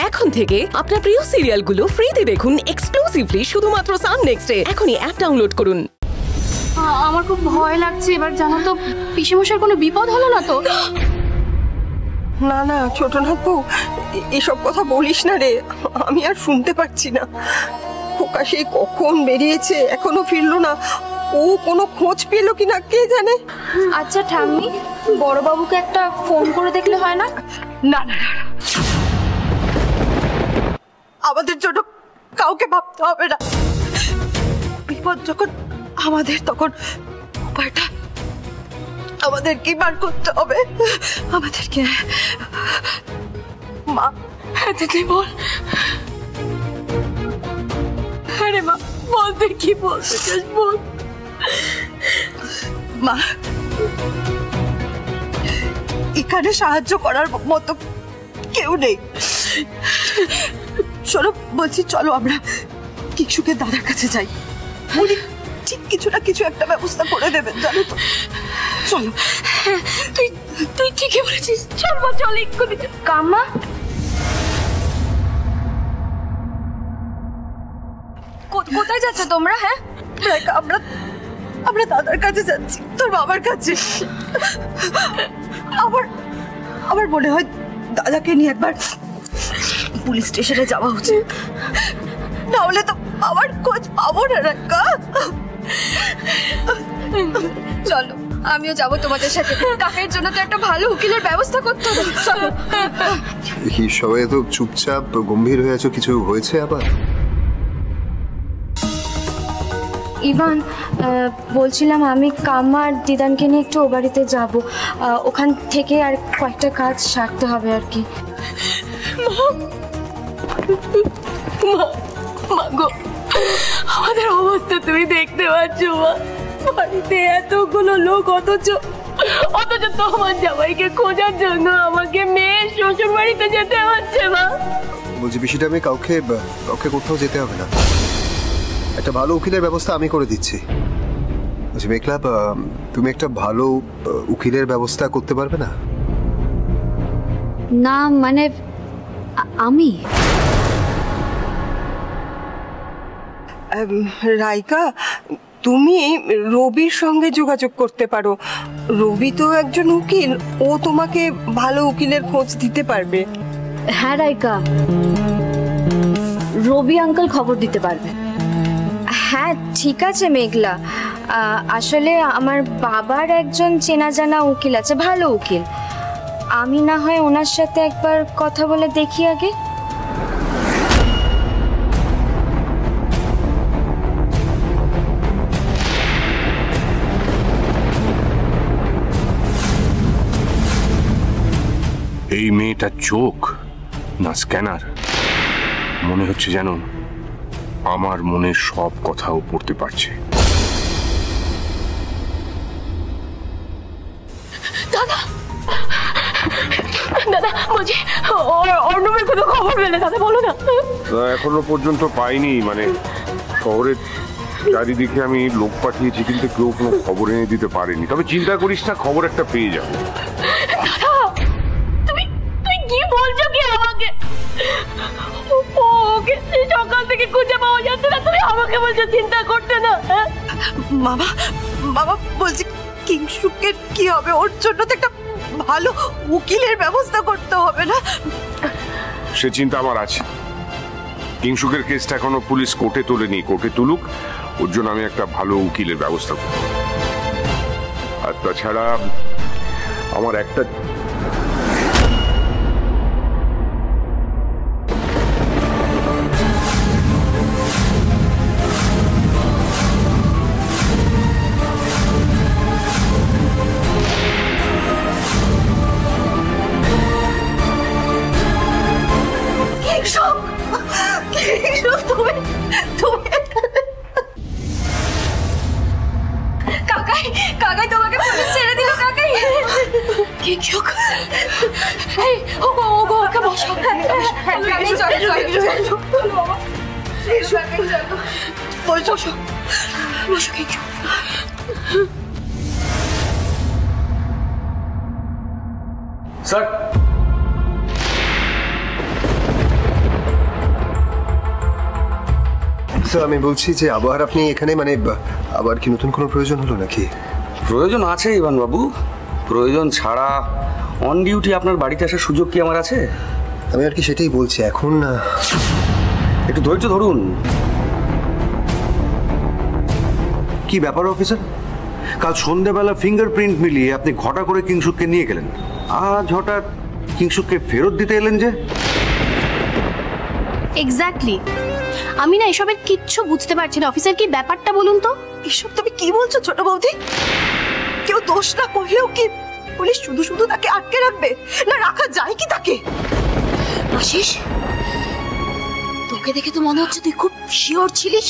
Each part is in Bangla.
এখন থেকে আপনার প্রিয় সিরিয়ালগুলো ফ্রিতে দেখুন এক্সক্লুসিভলি শুধুমাত্র সান নেক্সটে। এখনই অ্যাপ ডাউনলোড করুন। আমার খুব ভয় লাগছে, এবার জানো তো পিসেমশাইয়ের কোনো বিপদ হলো না তো? না না ছোটনাথ বউ, এসব কথা বলিস না রে, আমি আর শুনতে পারছি না। খোকা সেই কখন বেরিয়েছে, এখনো ফিরলো না। ও কোনো খোঁজ পেলো কিনা কে জানে। আচ্ছা ঠাম্মি, বড়বাবুকে একটা ফোন করে দেখলে হয় না? না না না, আমাদের জন্য কাউকে ভাবতে হবে না। বিপদ যখন আমাদের, তখন উপায়টা আমাদেরকে বার করতে হবে। আমাদেরকে। মা দিদি বল। আরে মা বল, তুই কি বলতে চাস বল। মা, এখানে সাহায্য করার মতো কেউ নেই। চলো বলছি, চলো আমরা কিশুকে দাদার কাছে যাই। উনি ঠিক কিছু না কিছু একটা ব্যবস্থা করে দেবেন, জানো তো। চলো। তুই তুই ঠিকই বলেছিস, চল মা, চল এক্ষুনি। কাম্মা, কোথায় যাচ্ছ তোমরা? হ্যাঁ আমরা আমরা দাদার কাছে যাচ্ছি, তোর বাবার কাছে। আমার মনে হয় দাদাকে নিয়ে একবার পুলিশ স্টেশনে যাওয়া উচিত, না হলে তো আমার খোঁজ পাবো না রাক্কা। চলো, আমিও যাবো তোমাদের সাথে। কাকের জন্য তো একটা ভালো উকিলের ব্যবস্থা করতে হবে। চলো। কি সবাই তো চুপচাপ গম্ভীর হয়ে আছো, কিছু হয়েছে আবার? ইভান, বলছিলাম আমি কাম্মা আর দিদানকে নিয়ে একটু ও বাড়িতে যাব, ওখান থেকে আর কয়েকটা কাজ সারতে হবে আর কি। মা গো, আমাদের অবস্থা তুমি দেখতে পাচ্ছ মা। বাড়িতে এতগুলো লোক, অথচ তোমার জামাইকে খোঁজার জন্য আমাকে মেয়ের শ্বশুর বাড়িতে যেতে হচ্ছে মা। বলছি বিষয়টা আমি কাউকে কোথাও যেতে হবে না, একটা ভালো উকিলের ব্যবস্থা আমি করে দিচ্ছি। বলছি মেঘলা, তুমি একটা ভালো উকিলের ব্যবস্থা করতে পারবে না? না মানে আমি রাইকা, তুমি রবির সঙ্গে যোগাযোগ করতে পারো। রবি তো একজন উকিল, ও তোমাকে ভালো উকিলের খোঁজ দিতে পারবে। হ্যাঁ রাইকা, রবি আঙ্কেল খবর দিতে পারবে। হ্যাঁ ঠিক আছে মেঘলা, আসলে আমার বাবার একজন চেনা জানা উকিল আছে, ভালো উকিল। আমি না হয় ওনার সাথে একবার কথা বলে দেখি আগে। এই মেয়েটার চোখ না স্ক্যানার, মনে হচ্ছে যেন আমার মনের সব কথাও পড়তে পারছে। দাদা দাদা বলছি, অর্ণবের কোনো খবর পেলে দাদা বলো না। এখনো পর্যন্ত পাইনি, মানে শহরের চারিদিকে আমি লোক পাঠিয়েছি, কিন্তু কেউ কোনো খবর এনে দিতে পারেনি। তবে চিন্তা করিস না, খবর একটা পেয়ে যাবো। তুই কি বলছো কি আমাকে? ওকে সকাল থেকে খুঁজে পাওয়া যাচ্ছে না, তুমি আমাকে বলছো চিন্তা করতে না? বাবা বাবা বলছি, কিংশুকের কি হবে? ওর জন্য তো একটা ভালো উকিলের ব্যবস্থা করতে হবে না? সে চিন্তা আমার আছে। কিংশুকের কেসটা এখনো পুলিশ কোর্টে তোলেনি, কোর্টে তুলুক, ওর জন্য আমি একটা ভালো উকিলের ব্যবস্থা করব। আর তাছাড়া আমার একটা কাকাই তোমাকে পুলিশ ছেড়ে দিল। কাকাই কিংশুক, ওকে বসো। কাকাই চলো বসো বসো কিংশুক। স্যার তো আমি বলছি যে আবার আপনি এখানে মানে আবার কি নতুন কোনো প্রয়োজন হলো নাকি? প্রয়োজন আছে ইভান বাবু, প্রয়োজন ছাড়া অন ডিউটি আপনার বাড়িতে আসার সুযোগ কি আমার আছে? আমি আর কি সেটাই বলছি এখন। একটু ধৈর্য ধরুন। কি ব্যাপার অফিসার, কাল সন্ধ্যেবেলা ফিঙ্গারপ্রিন্ট মিলিয়ে আপনি ঘটা করে কিংসুককে নিয়ে গেলেন, আজ হঠাৎ কিংসুককে ফেরত দিতে এলেন যে? এক্স্যাক্টলি, আমি না এসবের কিচ্ছু বুঝতে পারছি না। অফিসার, কি ব্যাপারটা বলুন তো? এসব তুমি কি বলছো ছোট বৌদি? কেউ দোষ না করলেও কি পুলিশ শুধু শুধু তাকে আটকে রাখবে? না রাখা যায় কি তাকে? আশিস, তোকে দেখে তো মনে হচ্ছে তুই খুব শিওর ছিলিস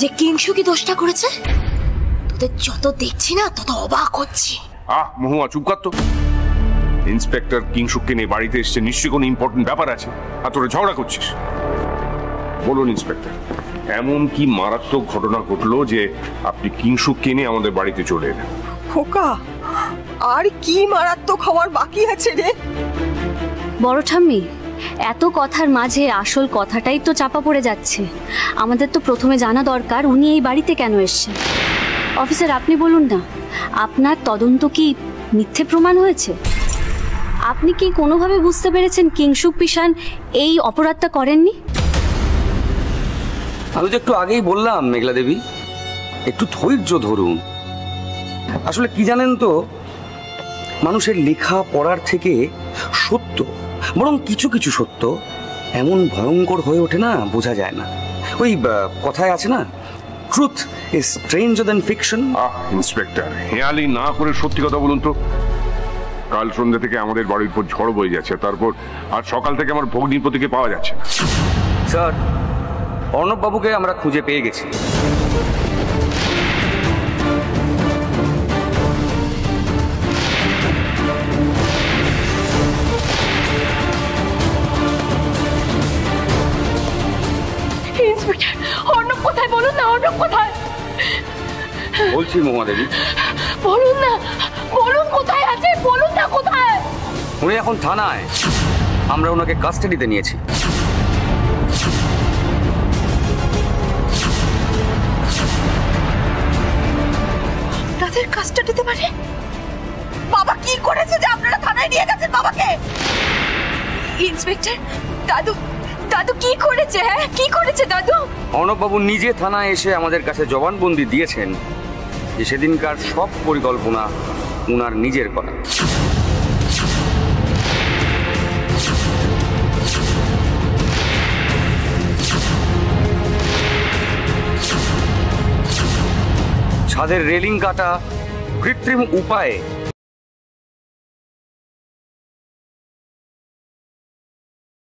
যে কিংসুকি দোষটা করেছে। তোদের যত দেখছি না তত অবাক হচ্ছি। মহুয়া চুপ কর তো। ইন্সপেক্টর কিংসুককে নিয়ে বাড়িতে এসছে, নিশ্চয়ই কোনো ইম্পর্টেন্ট ব্যাপার আছে, আর তোরা ঝগড়া করছিস। বলুন ইন্সপেক্টর, এমন কি মারাত্মক ঘটনা ঘটলো যে আপনি কিংসুককে নিয়ে আমাদের বাড়িতে চলে এলেন? খোকা, আর কি মারাত্মক হওয়ার বাকি আছে রে? বড় ঠাম্মি, এত কথার মাঝে আসল কথাটাই তো চাপা পড়ে যাচ্ছে। আমাদের তো প্রথমে জানা দরকার উনি এই বাড়িতে কেন এসেছেন। অফিসার, আপনি বলুন না, আপনার তদন্ত কি মিথ্যে প্রমাণ হয়েছে? আপনি কি কোনোভাবে বুঝতে পেরেছেন কিংসুক পিশান এই অপরাধটা করেননি? আমি তো একটু আগেই বললাম মেঘলা দেবী, একটু ধৈর্য ধরুন। আসলে কি জানেন তো, মানুষের লেখা পড়ার থেকে সত্য, বরং কিছু কিছু সত্য এমন ভয়ঙ্কর হয়ে ওঠে না, বোঝা যায় না। ওই কথায় আছে না, truth is stranger than fiction. Inspector, হেয়ালি না করে সত্যি কথা বলুন তো। কাল সন্ধ্যা থেকে আমাদের বাড়ির উপর ঝড় বয়ে যাচ্ছে, তারপর আজ সকাল থেকে আমার ভগ্নিপতিকে পাওয়া যাচ্ছে না। স্যার, অর্ণব বাবুকে আমরা খুঁজে পেয়ে গেছি। ইন্সপেক্টর, অর্ণব কোথায় বলুন না, অর্ণব কোথায়? বলছি মহুয়া দেবী, বলুন না, বলুন কোথায় আছে, বলুন না কোথায়? উনি এখন থানায়, আমরা ওনাকে কাস্টাডিতে নিয়েছি। তাদের কাস্টাডিতে মানে? বাবা কি করেছে যে আপনারা থানায় নিয়ে গেছেন বাবাকে? ইন্সপেক্টর, দাদু দাদু কি করেছে? হ্যাঁ, কি করেছে দাদু? অর্ণব বাবু নিজে থানায় এসে আমাদের কাছে জবানবন্দি দিয়েছেন যে সেদিনকার সব পরিকল্পনা উনার নিজের করা। ছাদের রেলিং কাটা, কৃত্রিম উপায়ে